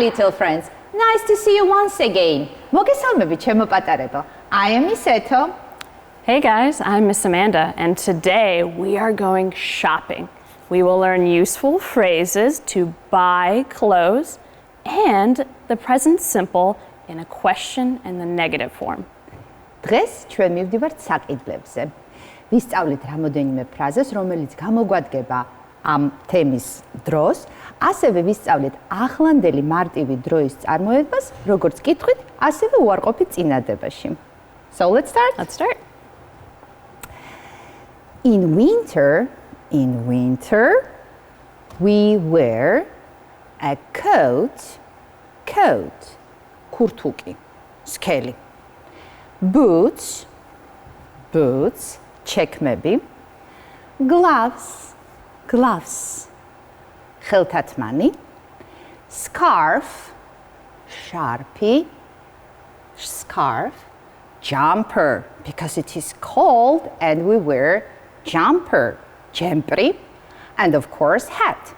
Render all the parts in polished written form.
little friends. Nice to see you once again. მოგესალმებით, ჩემო პატარებო. I am Miss Eto. Hey guys, I'm Miss Amanda, and today we are going shopping. We will learn useful phrases to buy clothes and the present simple in a question and the negative form. დღეს ჩვენ მივდივართ საკითხებზე. ვისწავლით რამოდენიმე ფრაზას, რომელიც გამოგვადგება ამ თემის დროს, ასევე ვისწავლით ახლანდელი მარტივი დროის წარმოებას, როგორც კითხვით, ასევე უარყოფით წინადებაში. So let's start. Let's start. In winter, we wear a coat, kurtuki, skeli. Boots, chekmebi. Gloves, kheltatmani. Scarf, scarf. Jumper, because it is cold and we wear jumper, jempri, and of course hat.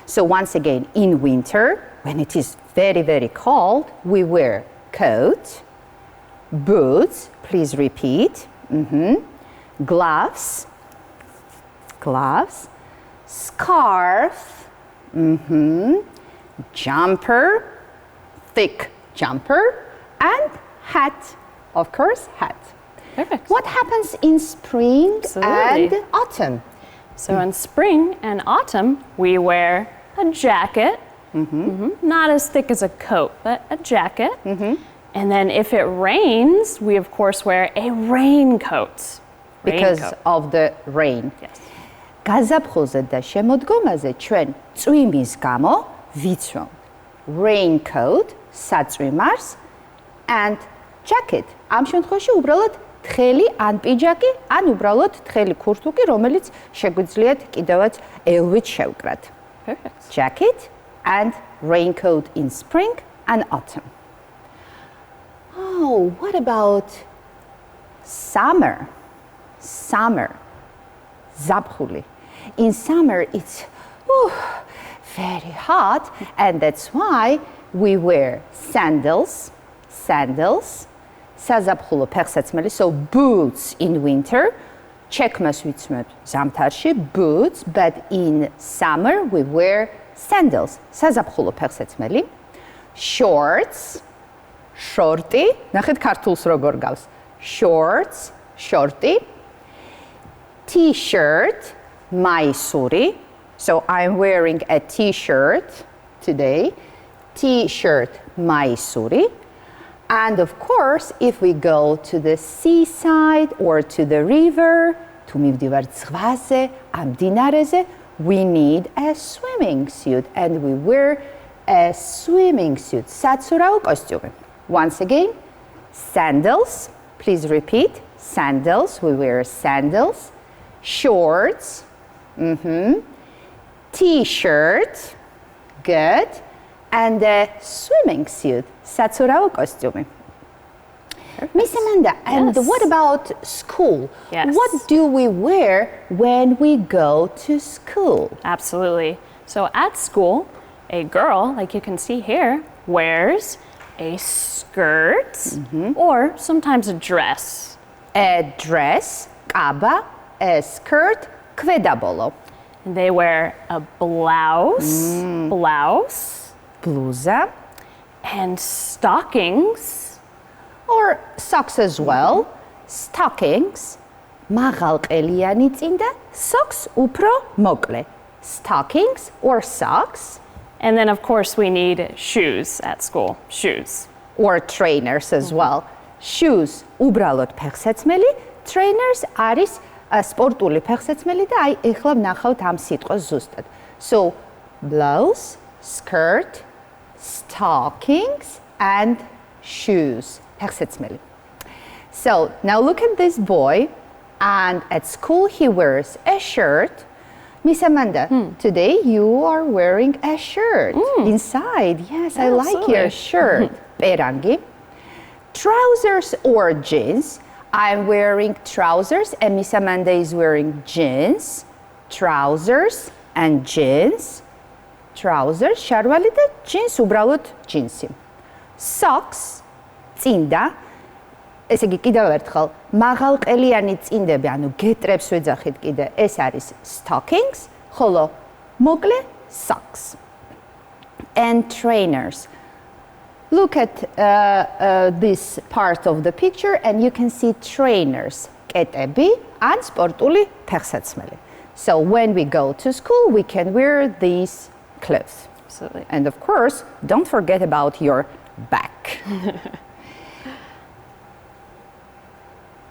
So once again, in winter, when it is very, very cold, we wear coat, boots, please repeat, gloves, scarf, jumper, thick jumper, and hat, of course, hat. Perfect. What happens in spring and autumn? So in spring and autumn, we wear a jacket, not as thick as a coat, but a jacket. And then if it rains, we of course wear a raincoat. Because of the rain. Yes. გაზაფხულზე და შემოდგომაზე ჩვენ წვიმის გამო ვიცვამთ raincoat, საწვიმარს, and jacket. ამ შემთხვევაში უბრალოდ თხელი ან პიჯაკი, ან უბრალოდ თხელი ქურთუკი, რომელიც შეგვიძლიათ კიდევაც ელვით შევკრათ. Perfect. Jacket and raincoat in spring and autumn. Oh, what about summer? Zapkhuli. In summer, it's very hot, and that's why we wear sandals. Საზაფხულო ფეხსაცმელი, so boots in winter. Chekmas ვიცმევთ ზამთარში, boots, but in summer we wear sandals. საზაფხულო ფეხსაცმელი. Shorts, shorty. ნახეთ ქართულს როგორ გავს. Shorts, shorty. T-shirt, მაისური. So I'm wearing a t-shirt today. T-shirt, მაისური. And of course, if we go to the seaside or to the river, თუ მივდივართ ზღვაზე, ამ მდინარეზე, we need a swimming suit and we wear a swimming suit. საცურაო კოსტიუმი. Once again, sandals, please repeat, sandals, we wear sandals, shorts, t-shirt, good, and a swimming suit, საცურაო კოსტიუმი. Miss Amanda, and what about school? Yes. What do we wear when we go to school? Absolutely. So at school, a girl, like you can see here, wears a skirt or sometimes a dress. A dress, კაბა, a skirt, ქვედაბოლო. And they wear a blouse, ბლუზა, and stockings, or socks as well. Stockings, მაღალყელიანი წინ და socks უფრო მოკლე. Stockings or socks. and then of course we need shoes at school, shoes. Or trainers as well. Shoes, უბრალოდ ფეხსაცმელი, trainers არის სპორტული ფეხსაცმელი და აი ეხლა ვნახავთ ამ სიტყვას ზუსტად. So, blouse, skirt, stockings and shoes. ფეხსაცმელი. So, now look at this boy, and at school he wears a shirt. Miss Amanda, today you are wearing a shirt inside. Yes, I like your shirt. Perangi. Trousers or jeans. I'm wearing trousers and Miss Amanda is wearing jeans. Trousers and jeans. trousers, შარვალი და jeans უბრალოდ ჯინსი. Socks, წინდა, ესე იგი კიდევ ერთხელ, მაღალყელიანი წინდები, ანუ გეტრებს ვეძახით კიდე, ეს არის stockings, ხოლო მოკლე socks. And trainers. Look at this part of the picture and you can see trainers, კეტები ან სპორტული ფეხსაცმელი. So when we go to school, we can wear these clothes. Absolutely. And of course, don't forget about your back.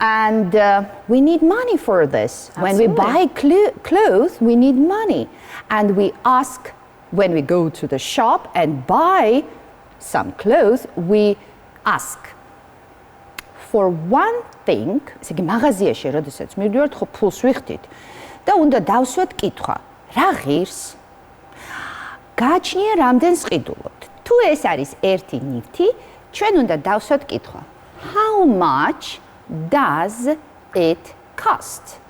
And we need money for this. Absolutely. When we buy clothes, we need money. And we ask, when we go to the shop and buy some clothes, we ask for one thing. ესე იგი მაღაზიაში როდესაც მივდივართ, ხო ფულს ვიხდით და უნდა დავსვათ კითხვა. რა ღირს? გააჩნია რამდენს ყიდულობთ? თუ ეს არის ერთი ნივთი, ჩვენ უნდა დავსვათ კითხვა. How much does it cost?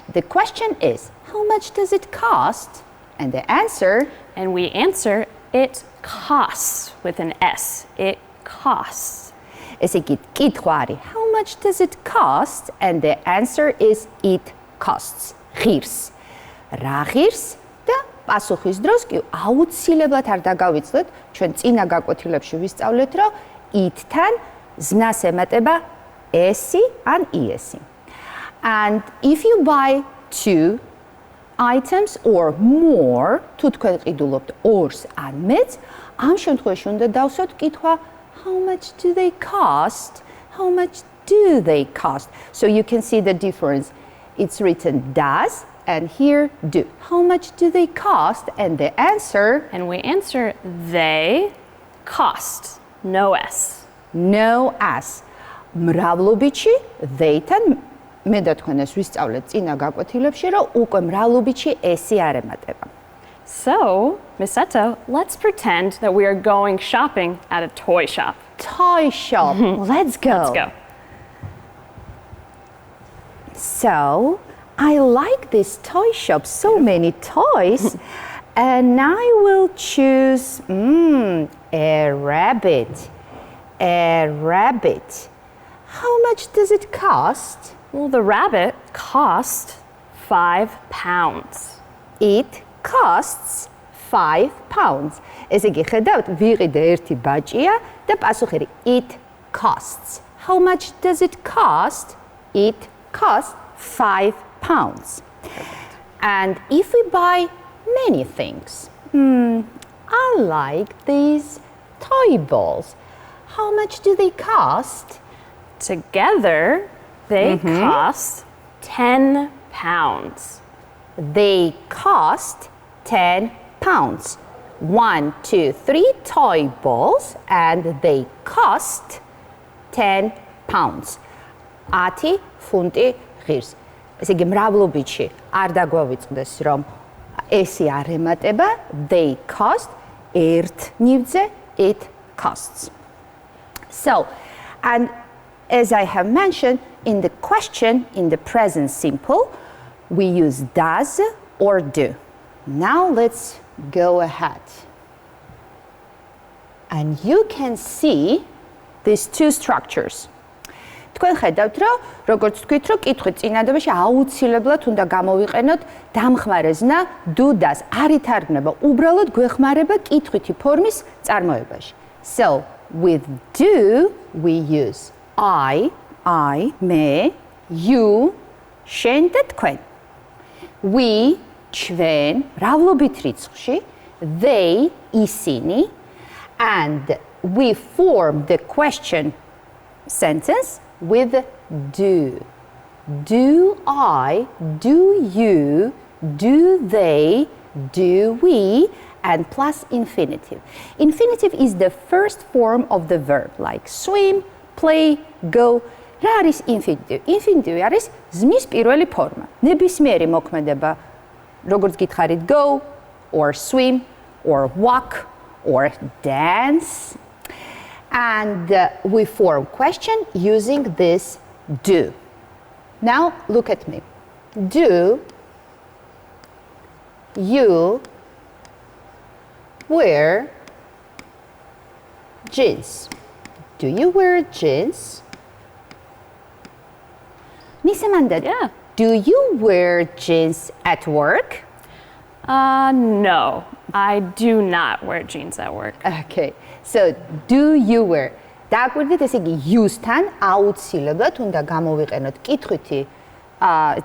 The question is, how much does it cost? And the answer, And we answer, it costs with an S. It costs. ესე იგი კითხვა არის, how much does it cost? And the answer is, it costs. ღირს. რა ღირს? და პასუხის დროს კი აუცილებლად არ დაგავიწყდეთ, ჩვენ წინა გაკვეთილებში ვისწავლეთ, რომ it-თან ზმნას ემატება S-ი ან ES-ი. And if you buy two items or more, თუ თქვენ ყიდულობთ ორს ან მეც, ამ შემთხვევაში უნდა დავსვათ კითხვა, how much do they cost? How much do they cost? So you can see the difference. It's written does and here do. How much do they cost? And the answer, And we answer, they cost. No S. no S. მრავლობიჩი they-თან მე და თქვენ ეს ვისწავლეთ წინა გაკვეთილებში, რომ უკვე მრავლობიჩი S-ი არ ემატება. So, Miss Eto, let's pretend that we are going shopping at a toy shop. Toy shop. Let's go. Let's go. So, I like this toy shop. So many toys. And I will choose a rabbit. A rabbit. How much does it cost? Well, the rabbit cost £5. It costs £5. ესე იგი ხედავთ, ვიყიდე ერთი ბაჭია და პასუხი არის it costs. How much does it cost? It costs £5. And if we buy many things, I like these toy balls. How much do they cost? Together, they cost £10. They cost £10. 1, 2, 3 toy balls and they cost £10. 10 ფუნტი ღირს. ესე იგი მრავლობიჩი არ დაგვავიწყდეს, რომ S-ი არ ემატება, they cost, ერთ ნივთზე it costs. So, and as I have mentioned, in the question, in the present simple, we use does or do. Now let's go ahead. And you can see these two structures. თქვენ ხედავთ, რომ როგორც თქვით, რომ კითხვით წინადობაში აუცილებლად უნდა გამოვიყენოთ დამხმარე ზნა do does. არ ითარგმნება, უბრალოდ გვეხმარება კითხვითი ფორმის წარმოებაში. So, with do, we use I, მე, you, შენ და თქვენ. We, ჩვენ, მრავლობით რიცხვში, they, ისინი, and we form the question sentence with do. Do I, do you, do they, do we, and plus infinitive. Infinitive is the first form of the verb, like swim, play, go. რა არის infinitive? Infinitive არის ზმნის პირველი ფორმა. ნებისმიერი მოქმედება, როგორც გითხარით, go, or swim, or walk, or dance. And we form question using this do. Now look at me. Do you wear jeans? Do you wear jeans? Miss Amanda, Yeah. do you wear jeans at work? No, I do not wear jeans at work. Okay, so do you wear? დააკვირდით, ესე იგი use-თან აუცილებლად უნდა გამოვიყენოთ კითხვითი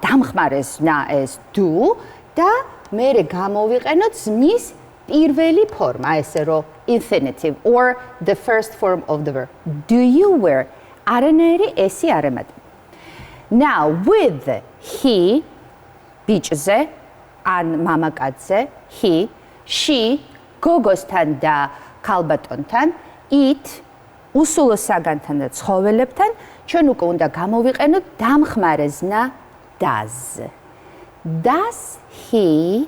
დამხმარესნა ეს do და მერე გამოვიყენოთ ზმნის პირველი ფორმა, ესე რომ infinitive or the first form of the verb. Do you wear? არანაირი ესი არ ემატება. Now with he ბიჭზე ან მამაკაცზე he, she გოგოსთან და ქალბატონთან, it უსულო საგანთან და ცხოველებთან ჩვენ უკვე უნდა გამოვიყენოთ დამხმარე ზნა does. Does he,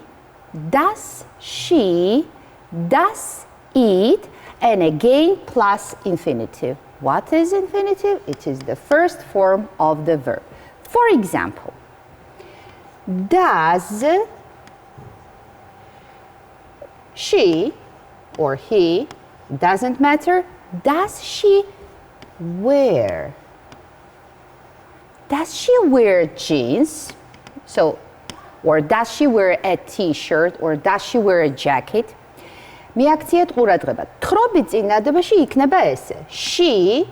does she, does it, and again plus infinitive. What is infinitive? It is the first form of the verb. For example, does she or he, doesn't matter, does she wear? Does she wear jeans? So, or does she wear a t-shirt or does she wear a jacket? მიაქციეთ ყურადღება. თხრობი წინადობაში იქნება ესე. She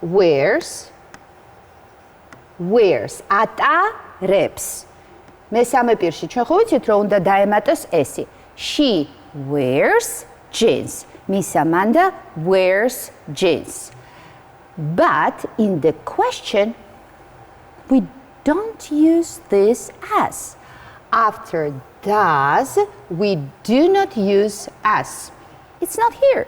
wears ატარებს. მესამე პირში ჩვენ ხო ვიცით რომ უნდა დაემატოს ესი. She wears jeans. Miss Amanda wears jeans. But in the question, we don't use this as. After does, we do not use as. It's not here.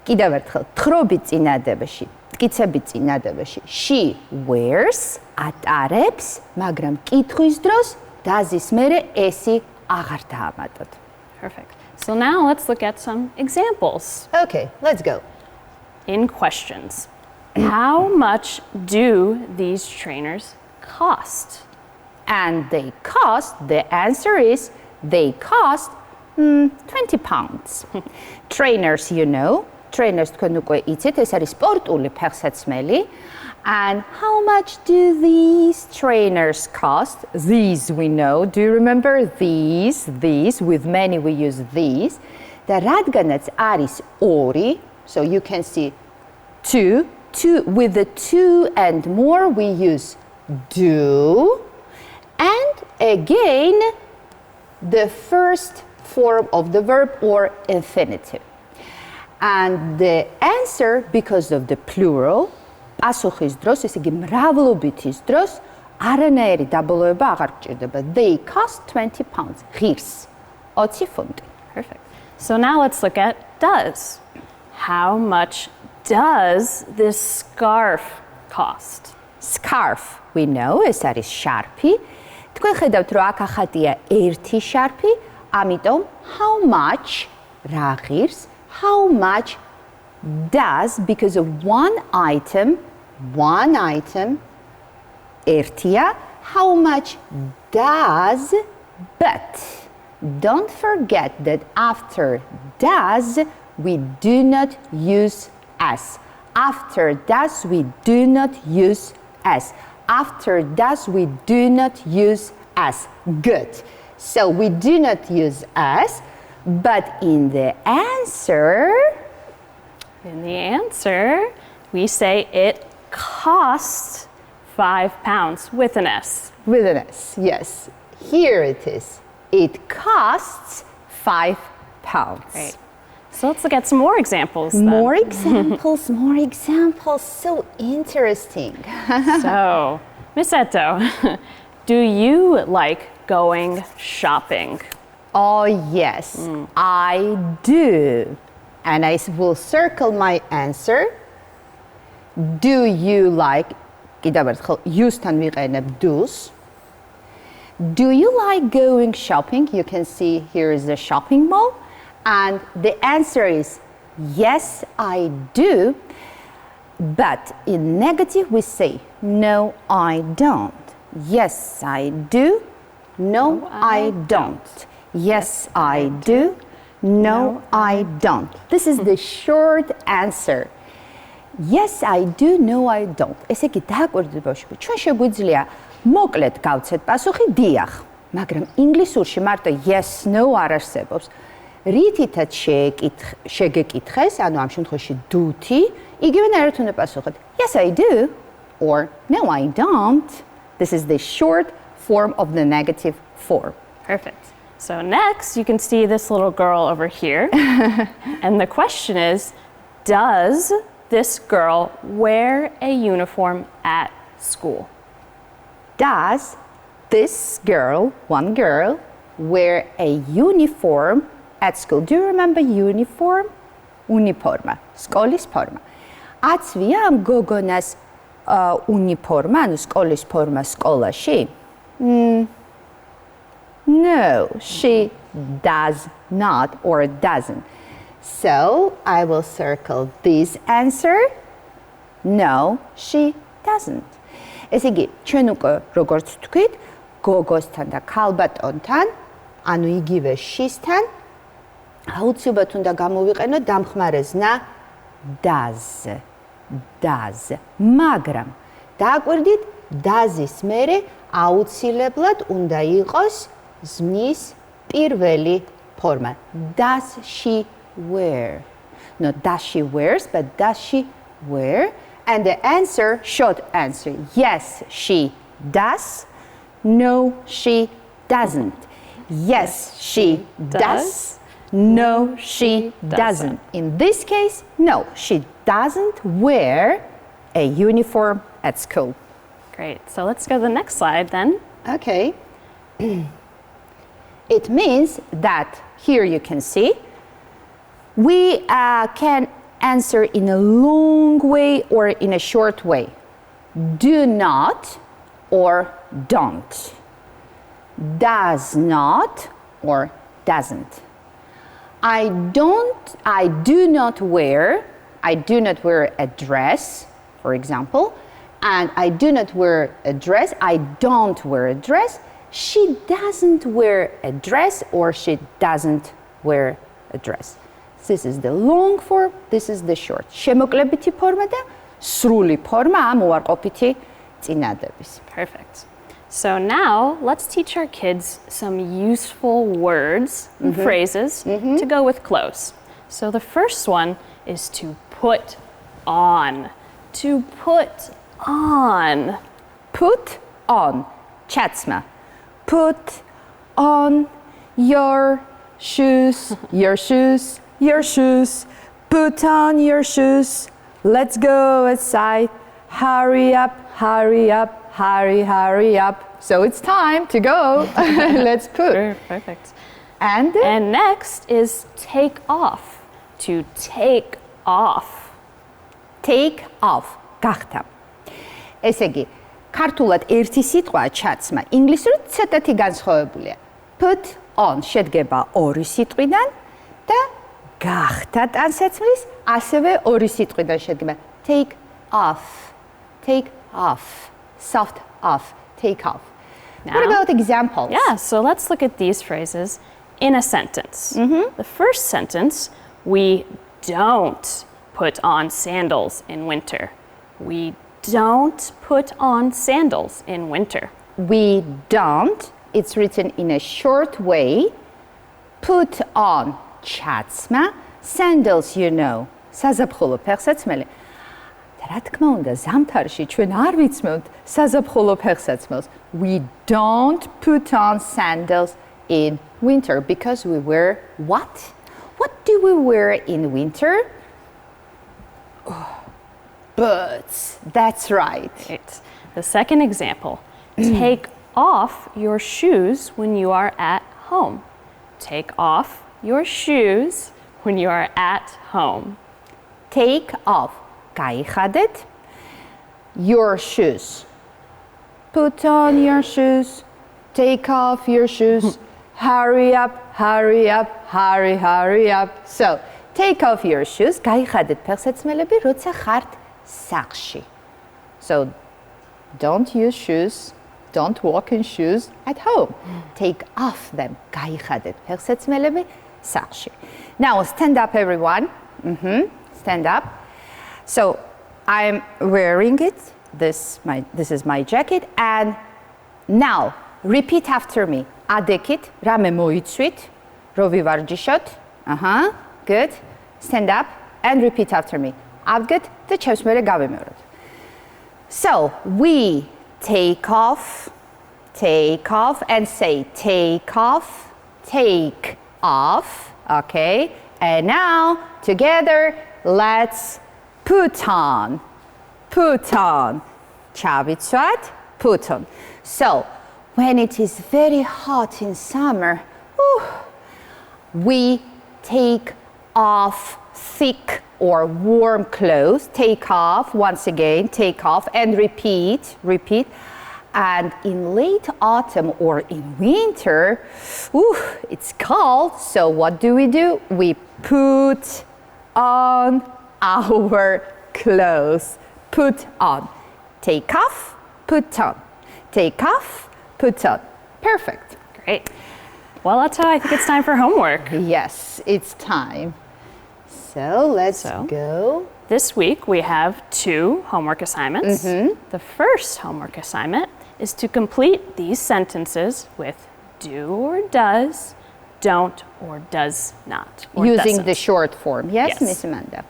კიდევ ერთხელ, თხრობი წინადებაში, მტკიცები წინადებაში, she wears, ატარებს, მაგრამ კითხვის დროს does-ის მერე ესი აღარ დაამატოთ. Perfect. So now let's look at some examples. Okay, let's go. In questions. How much do these trainers cost? And they cost, the answer is, they cost 20 pounds. Trainers, you know, trainers თქვენ უკვე იცით, ეს არის სპორტული ფეხსაცმელი. And how much do these trainers cost? These we know. Do you remember these? These, with many we use these. და რადგანაც არის ორი, so you can see two, with the two and more we use do. And again, the first form of the verb or infinitive. And the answer, because of the plural, პასუხის დროს, ესე იგი მრავლობითის დროს, არანაირი დაბოლოება აღარ გჭირდება. They cost 20 pounds. ღირს 20 ფუნტი. Perfect. So now let's look at does. How much does this scarf cost? Scarf, we know, ეს არის შარფი. თქვენ ხედავთ, რომ აქ ახატია ერთი შარფი, ამიტომ how much რა ღირს, how much does, because of one item, ერთია, how much does, but don't forget that after does, we do not use as. After does, we do not use as. After does, we do not use as. Good. So we do not use as, but in the answer, we say it costs 5 pounds with an S. With an S, yes. Here it is. It costs 5 pounds. Great. So let's look at some more examples then. More examples, more examples. So interesting. So, Miss Eto, do you like going shopping? Oh, yes, I do. And I will circle my answer. Do you like, use-თან ვიყენებ do's. Do you like going shopping? You can see here is the shopping mall. And the answer is yes, I do. But in negative, we say no, I don't. Yes, I do. No, I don't. Yes, I do. No, I don't. This is the short answer. Yes, I do. No, I don't. ესე იგი დააკვირდით ბავშვები, ჩვენ შეგვიძლია მოკლედ გავცეთ პასუხი დიახ, მაგრამ ინგლისურში მარტო yes, no არ არსებობს. რითითაც შეგეკითხეს, ანუ ამ შემთხვევაში do-თი, იგივენაირად უნდა პასუხოთ. Yes, I do. Or no, I don't. This is the short form of the negative form. Perfect. So next, you can see this little girl over here. And the question is, does this girl wear a uniform at school? Does this girl, one girl, wear a uniform at school? Do you remember uniform? Uniforma, სკოლის ფორმა. აცვია ამ გოგონას უნიფორმა, ანუ სკოლის ფორმა სკოლაში? No, she does not or doesn't. So I will circle this answer. No, she doesn't. ესე იგი, ჩვენ უკვე როგორც ვთქვით, გოგოსთან და ქალბატონთან, ანუ იგივე შისთან, აუცილებლად უნდა გამოვიყენოთ დამხმარე ზნა does. Does. მაგრამ დააკვირდით, does-ის მერე აუცილებლად უნდა იყოს ზმნის პირველი ფორმა. Does she wear? Not does she wears, but does she wear? And the answer, short answer, yes, she does. No, she doesn't. Yes, she does. No, she doesn't. In this case, no, she doesn't wear a uniform at school. Great. So let's go to the next slide then. Okay. It means that here you can see we can answer in a long way or in a short way. Do not or don't. Does not or doesn't. I do not wear a dress, for example, and I do not wear a dress, I don't wear a dress, she doesn't wear a dress or she doesn't wear a dress. This is the long form, this is the short. შემოკლებითი ფორმა და სრული ფორმა ამ უარყოფითი წინადების. Perfect. So now let's teach our kids some useful words and phrases to go with clothes. So the first one is to put on. To put on. Put on. Chatsma. Put on your shoes, your shoes, your shoes. Put on your shoes. Let's go outside. Hurry up, hurry up, hurry, hurry up. So it's time to go. Let's put. Sure, perfect. And next is take off. To take off. Take off. გახდა. ესე იგი, ქართულად ერთი სიტყვაა ჩაცმა. ინგლისურად ცოტათი განსხვავებულია. Put on შედგება ორი სიტყვიდან და გახდა ტანსაცმლის ასევე ორი სიტყვიდან შედგება. Take off. Take off. Soft off. Take off. Now, what about examples? Yeah, so let's look at these phrases in a sentence. The first sentence, we don't put on sandals in winter. We don't put on sandals in winter. We don't. It's written in a short way. Put on chatsma. Sandals, you know. საზაფხულო ფეხსაცმელი. რა თქმა უნდა, ზამთარში ჩვენ არ ვიცმევთ საზაფხულო ფეხსაცმელს. We don't put on sandals in winter because we wear what? What do we wear in winter? Boots. That's right. Great. The second example, take off your shoes when you are at home. Take off your shoes when you are at home. Take off. გაიხადეთ your shoes. Put on your shoes. Take off your shoes. Hurry up, hurry up, hurry, hurry up. So, take off your shoes. გაიხადეთ ფეხსაცმელები, როცა ხართ სახლში. So, don't use shoes don't walk in shoes at home. Take off them. გაიხადეთ ფეხსაცმელები სახლში. Now stand up everyone. Stand up. So I'm wearing it. This is my jacket and now repeat after me. Adekit rame moitsvit ro vivarjishot. Good. Stand up and repeat after me. Avget და ჩემს მერე გავიმეოროთ. So we take off and say take off, take off. Okay. And now together let's put on. Put on. Chavitsvat, put on. So when it is very hot in summer, we take off thick or warm clothes. Take off, once again, take off and repeat. And in late autumn or in winter, it's cold. So what do? We put on our clothes. Put on. Take off, put on. Take off, put on. Perfect. Great. Well, Atta, I think it's time for homework. Yes, it's time. So let's go. This week we have 2 homework assignments. The first homework assignment is to complete these sentences with do or does, don't or does not. Or Using doesn't. the short form. Yes, Yes. Miss Amanda.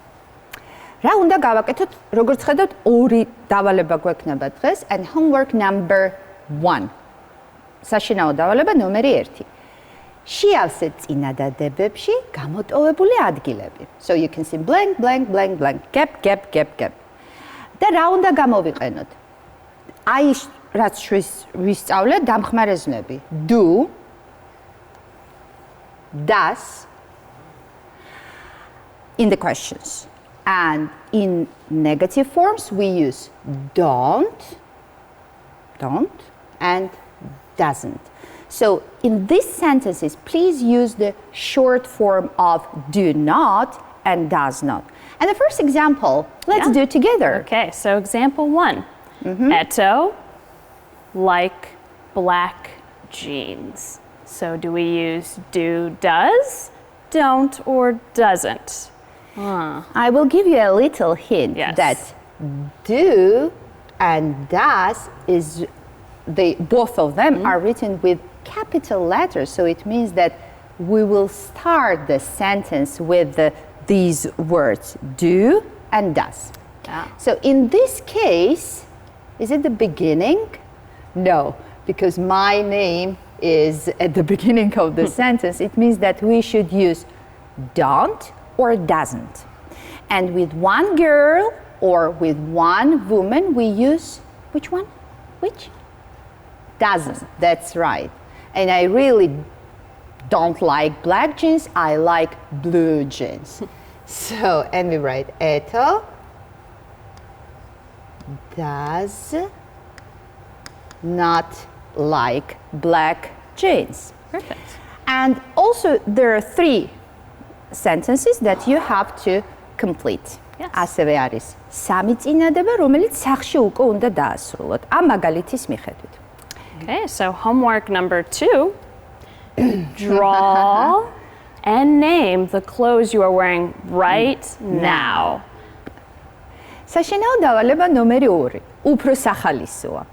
რა უნდა გავაკეთოთ, როგორც ხედავთ, 2 დავალება გვექნება დღეს and homework number 1. საშინაო დავალება ნომერი 1. შეავსეთ წინადადებებში გამოტოვებული ადგილები. So you can see blank, blank, blank, blank, gap, gap, gap, gap. და რა უნდა გამოვიყენოთ? აი რაც ვისწავლეთ დამხმარე ზნები. Do, does in the questions. And in negative forms, we use don't, and doesn't. So in these sentences, please use the short form of do not and does not. And the first example, let's do together. Okay, so example 1. Eto like black jeans. So do we use do, does, don't, or doesn't? I will give you a little hint that do and does is both of them are written with capital letters, so it means that we will start the sentence with these words do and does. So in this case, is it the beginning? No, because my name is at the beginning of the sentence. It means that we should use don't or doesn't. And with one girl or with one woman, we use which one? Which? Doesn't. That's right. And I really don't like black jeans. I like blue jeans. So, and we write Eto does not like black jeans. Perfect. And also there are 3 sentences that you have to complete. Yes. ასევე არის 3 წინადადება, რომელიც სახში უკვე უნდა დაასრულოთ. ამ მაგალითის მიხედვით. Okay, so homework number 2. Draw and name the clothes you are wearing right now. საშინაო დავალება ნომერი 2. უფრო სახალისოა.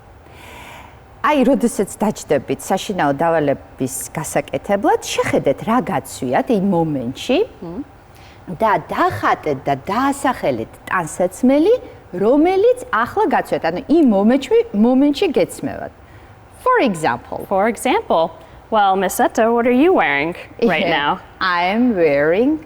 აი, როდესაც დაჯდებით საშინაო დავალების გასაკეთებლად, შეხედეთ რა გაცვიათ იმ მომენტში და დახატეთ და დაასახელეთ ტანსაცმელი, რომელიც ახლა გაცვიათ, ანუ იმ მომენტში გეცმევათ. For example, well, Miss Etta, what are you wearing right now? I'm wearing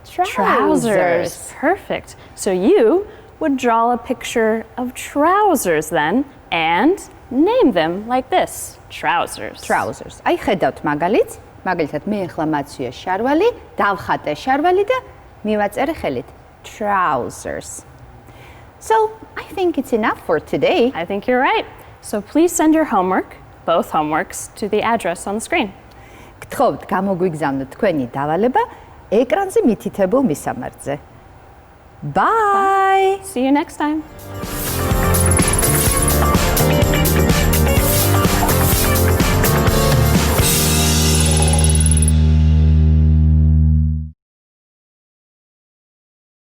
trousers. Perfect. So you would draw a picture of trousers then and name them like this. Trousers. Trousers. აი ხედავთ მაგალითად მე ახლა მაცვია შარვალი, დავხატე შარვალი და მივაწერე ხელით trousers. So, I think it's enough for today. I think you're right. So please send your homework, both homeworks, to the address on the screen. გთხოვთ გამოგვიგზავნოთ თქვენი დავალება ეკრანზე მითითებულ მისამართზე. Bye! See you next time.